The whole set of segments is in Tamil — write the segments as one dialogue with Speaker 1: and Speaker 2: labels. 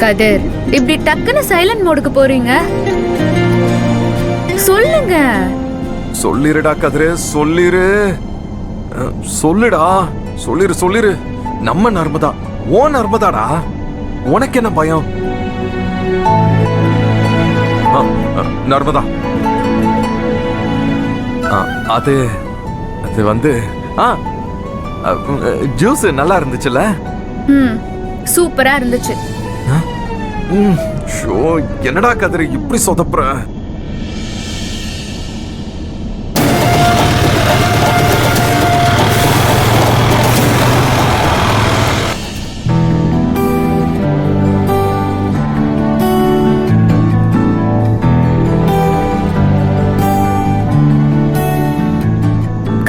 Speaker 1: கதிர், இப்படி டக்குன்னு சைலண்ட் மோடுக்கு போறீங்க? சொல்லுங்க.
Speaker 2: சொல்லிருடா கதிரே, சொல்லிரு. சொல்லுடா, சொல்லிரு. நம்ம நர்மதா, ஓ நர்மதாடா. உனக்கு என்ன பயம்? நர்மதா, அது அது வந்து ஜூஸ் நல்லா இருந்துச்சுல்ல?
Speaker 1: சூப்பரா இருந்துச்சு.
Speaker 2: என்னடா கதிர இப்படி சொதப்புற?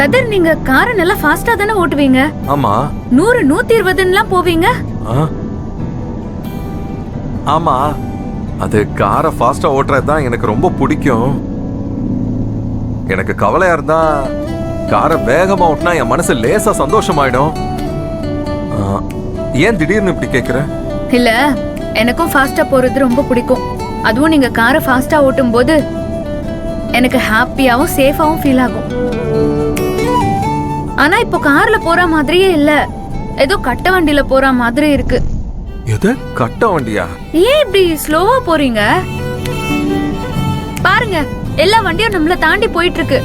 Speaker 1: கதிர், நீங்க காரை நல்லா ஃபாஸ்டா தானே ஓட்டுவீங்க?
Speaker 2: ஆமா.
Speaker 1: 100 120 போவீங்க.
Speaker 2: ஆமா, அது காரை ஃபாஸ்டா ஓட்டுறது தான் எனக்கு ரொம்ப பிடிக்கும். எனக்கு கவலையா இருந்தா காரை வேகமா ஓட்டினா என் மனசு லேசா சந்தோஷமாயிடும். ஏன் திடீர்னு இப்படி கேக்குற?
Speaker 1: இல்ல, எனக்கும் ஃபாஸ்டா போறது ரொம்ப பிடிக்கும். அதுவும் நீங்க காரை ஃபாஸ்டா ஓட்டும் போது எனக்கு ஹாப்பியாவும் சேஃபாவும் ஃபீல் ஆகும். ஆனா இப்போ கார்ல போற மாதிரியே இல்ல, ஏதோ கட்ட வண்டியில போற மாதிரி இருக்கு.
Speaker 2: எது கட்ட வண்டியா?
Speaker 1: ஏன் இப்படி ஸ்லோவா போறீங்க? பாருங்க, எல்லா வண்டியும் நம்மள தாண்டி போயிட்டு இருக்கு.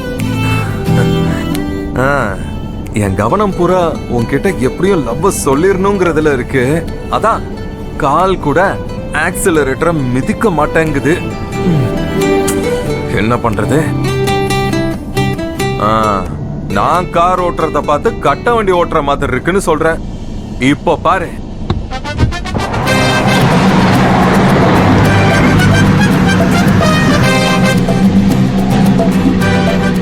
Speaker 2: என் கவனம் பூரா உன்கிட்ட எப்படியும் லவ் சொல்லிரணுங்கிறதுல இருக்கு. அதான் கால் கூட ஆக்சிலரேட்டரை மிதிக்க மாட்டேங்குது. என்ன பண்றது? நான் கார் ஓட்டுறத பார்த்து கட்ட வண்டி ஓட்டுற மாதிரி இருக்குன்னு சொல்றேன். இப்போ பாரு.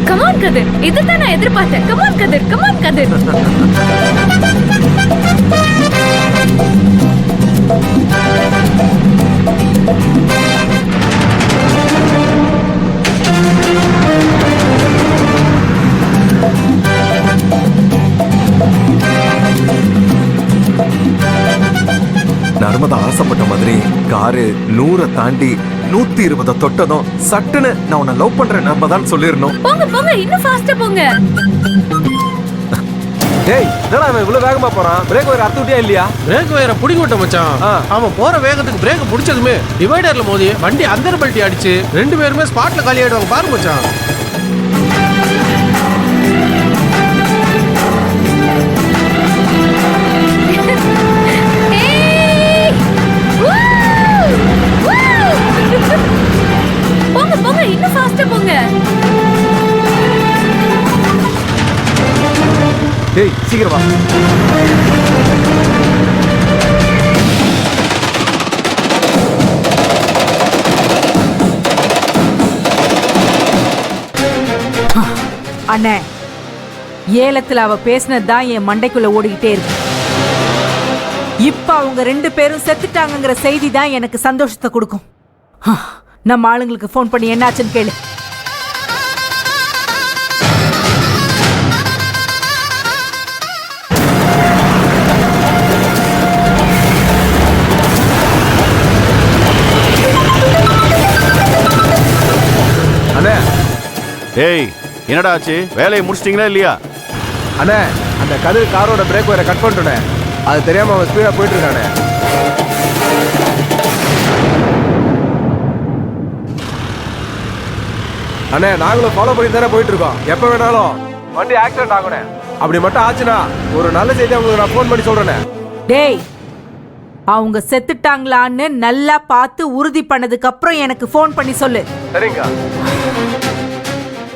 Speaker 1: கமான் கதிர், இதுதான் நான் எதிர்பார்த்தேன். கமான் கதிர், கமான் கதிர்.
Speaker 2: நர்மதா ஆசைப்பட்ட மாதிரி காரு 100 தாண்டி 120 தொட்டதும் சட்டுன்னு நான் உன்னை லவ் பண்றேன் நர்மதான்னு சொல்லிடணும்.
Speaker 1: போங்க போங்க, இன்னும் ஃபாஸ்டா போங்க.
Speaker 2: டேய், என்னடா அவன் இவ்வளவு வேகமா போறான்? பிரேக் வயர் அறுத்து விட்டியா இல்லையா?
Speaker 3: பிரேக் வயரை புடிங்க விட்ட மச்சான். அவன் போற வேகத்துக்கு பிரேக் பிடிச்சதுமே டிவைடர்ல மோதி வண்டி அந்தர் பல்ட்டி அடிச்சு 2 பேருமே ஸ்பாட்ல காலி ஆயிடுவாங்க. பாரு மச்சான்.
Speaker 1: போங்க போங்க, இன்னும் ஃபாஸ்டா போங்க.
Speaker 2: டேய், சீக்கிரம் வா.
Speaker 4: அண்ணே, ஏலத்துல அவ பேசினதுதான் என் மண்டைக்குள்ள ஓடிக்கிட்டே இருக்கு. இப்ப அவங்க 2 பேரும் செத்துட்டாங்கிற செய்தி தான் எனக்கு சந்தோஷத்தை கொடுக்கும். நம்ம ஆளுங்களுக்கு போன் பண்ணி என்னாச்சுன்னு கேளு.
Speaker 2: அண்ணே.
Speaker 5: ஏய், என்னடா ஆச்சு? வேலையை முடிச்சிட்டீங்களா இல்லையா?
Speaker 2: அண்ணே, அந்த கதிர் காரோட பிரேக் வயரை கட் பண்ணிட்டோனே. அது தெரியாம அவன் ஸ்பீடா போயிட்டு இருக்கானே. அண்ணே, நாங்களும் ஃபாலோ பண்ணி தானே போயிட்டு இருக்கோம். எப்ப வேணாலும் வண்டி ஆக்சிடென்ட் ஆகுனே. அப்படி மட்டும் ஆச்சுன்னா ஒரு நல்ல செய்தி உங்களுக்கு நான் ஃபோன் பண்ணி சொல்றேனே.
Speaker 4: டேய், அவங்க செத்துட்டாங்களான்னு நல்லா பார்த்து உறுதி பண்ணதுக்கு அப்புறம் எனக்கு போன் பண்ணி சொல்லு.
Speaker 2: சரிங்க.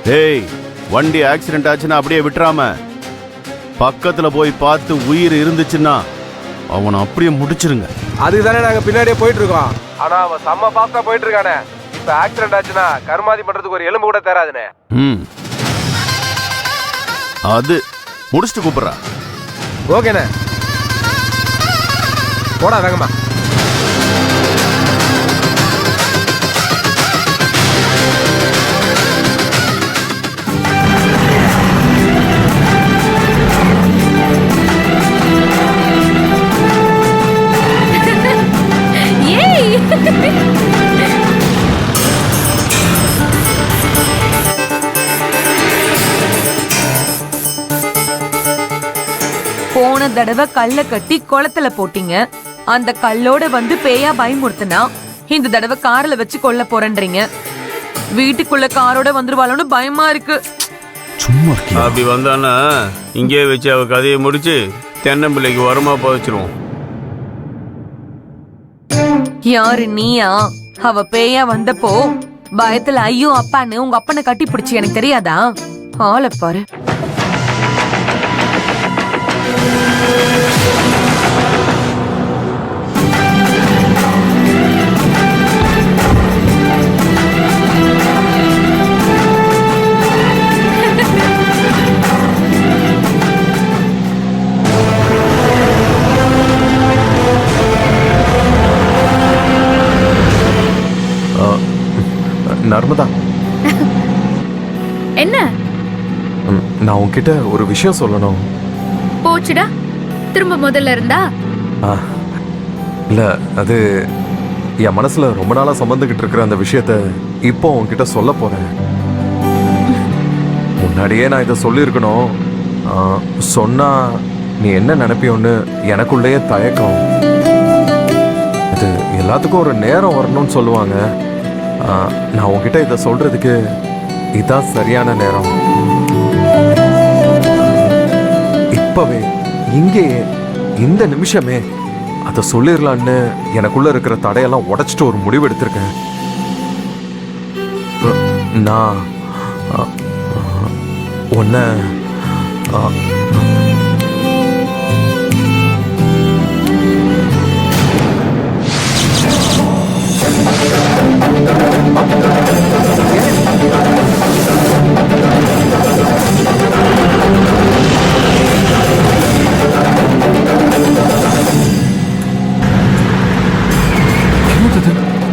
Speaker 5: டேய், வண்டி ஆக்சிடென்ட் ஆச்சுன்னா அப்படியே விட்டுறாம பக்கத்துல போய் பார்த்து உயிர் இருந்துச்சுன்னா அவனை அப்படியே முடிச்சிருங்க.
Speaker 2: அதுதானே நாங்க பின்னாடியே போயிட்டு இருக்கோம். ஆனா அவன் செம்ம பாஸ்டா போயிட்டு இருக்கானே. இப்ப ஆக்சிடென்ட் ஆச்சுன்னா கர்மாதி பண்றதுக்கு ஒரு எலும்பு கூட தேராதுனே.
Speaker 5: அது முடிச்சிட்டு கூப்பிடுறா.
Speaker 2: ஓகேண்ணே, போடா வேகமா.
Speaker 1: ஏன்
Speaker 6: தடவை கல்ல கட்டி குளத்துல போட்டீங்க. அந்த கல்லோட வந்து பேயா பயமுறுத்துனா இந்த தடவை கார்ல வச்சு கொல்ல போறேன்றீங்க. வீட்டுக்குள்ள காரோட வந்துருவாளோன்னு பயமா இருக்கு.
Speaker 2: சும்மா இருக்கியா?
Speaker 7: அப்படி வந்தானா இங்கே வச்சு அவ கதையை முடிச்சு தென்னம்பிள்ளைக்கு உரமா புதைச்சிருவோம்.
Speaker 6: யாரு நீயா? அவ பேயா வந்தப்போ பயத்துல ஐயோ அப்பான்னு உங்க அப்பனை கட்டி பிடிச்சி எனக்கு தெரியாதா? ஆளை பாரு.
Speaker 2: நர்மதா,
Speaker 1: என்ன
Speaker 2: நான் உன்கிட்ட ஒரு விஷயம் சொல்லணும்.
Speaker 1: போச்சுடா, திரும்ப முதல்ல இருந்தா?
Speaker 2: ஆ, இல்ல, அது என் மனசுல ரொம்ப நாளா சுமந்துகிட்டு இருக்கிற அந்த விஷயத்த இப்போ உன்கிட்ட சொல்ல போறேன். முன்னாடியே நான் இதை சொல்லியிருக்கணும். சொன்னா நீ என்ன நினைப்பியோன்னு எனக்குள்ளேயே தயக்கம். அது எல்லாத்துக்கும் ஒரு நேரம் வரணும்னு சொல்லுவாங்க. நான் உன்கிட்ட இதை சொல்றதுக்கு இதான் சரியான நேரம். இப்பவே இங்கேயே இந்த நிமிஷமே அதை சொல்லிடலான்னு எனக்குள்ள இருக்கிற தடையெல்லாம் உடைச்சிட்டு ஒரு முடிவு எடுத்திருக்கேன். நான் உன்னை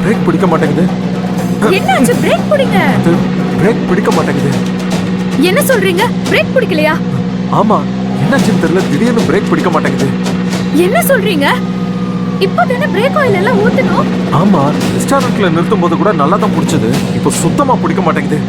Speaker 2: பிரேக் பிடிக்க மாட்டேங்குது.
Speaker 1: என்னாச்சு? பிரேக் பிடிங்க.
Speaker 2: பிரேக் பிடிக்க மாட்டேங்குது.
Speaker 1: என்ன சொல்றீங்க? பிரேக் பிடிக்கலையா?
Speaker 2: ஆமா, என்னாச்சுன்னு தெரியல, திடீர்னு பிரேக் பிடிக்க மாட்டேங்குது.
Speaker 1: என்ன சொல்றீங்க? இப்போதானே பிரேக் ஆயில் எல்லாம் ஊத்தணும்.
Speaker 2: ஆமா, ரெஸ்டாரண்ட்ல நிறுத்தும் போது கூட நல்லா தான் பிடிச்சது. இப்போ சுத்தமா பிடிக்க மாட்டேங்குது.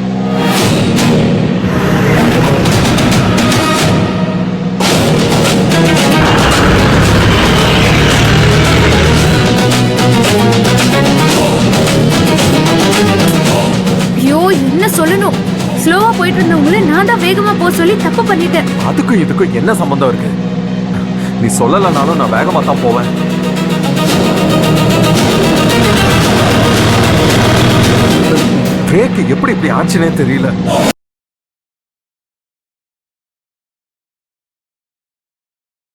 Speaker 1: ஐயோ, என்ன சொல்லணும்? ஸ்லோவா போயிட்டு இருந்தவங்கள நான் தான் வேகமா போக சொல்லி தப்பு பண்ணிட்டேன்.
Speaker 2: அதுக்கும் இதுக்கும் என்ன சம்பந்தம் இருக்கு? நீ சொல்லலனாலும் நான் வேகமா தான் போவேன். பிரேக் எப்படி இப்படி ஆச்சுன்னே தெரியல.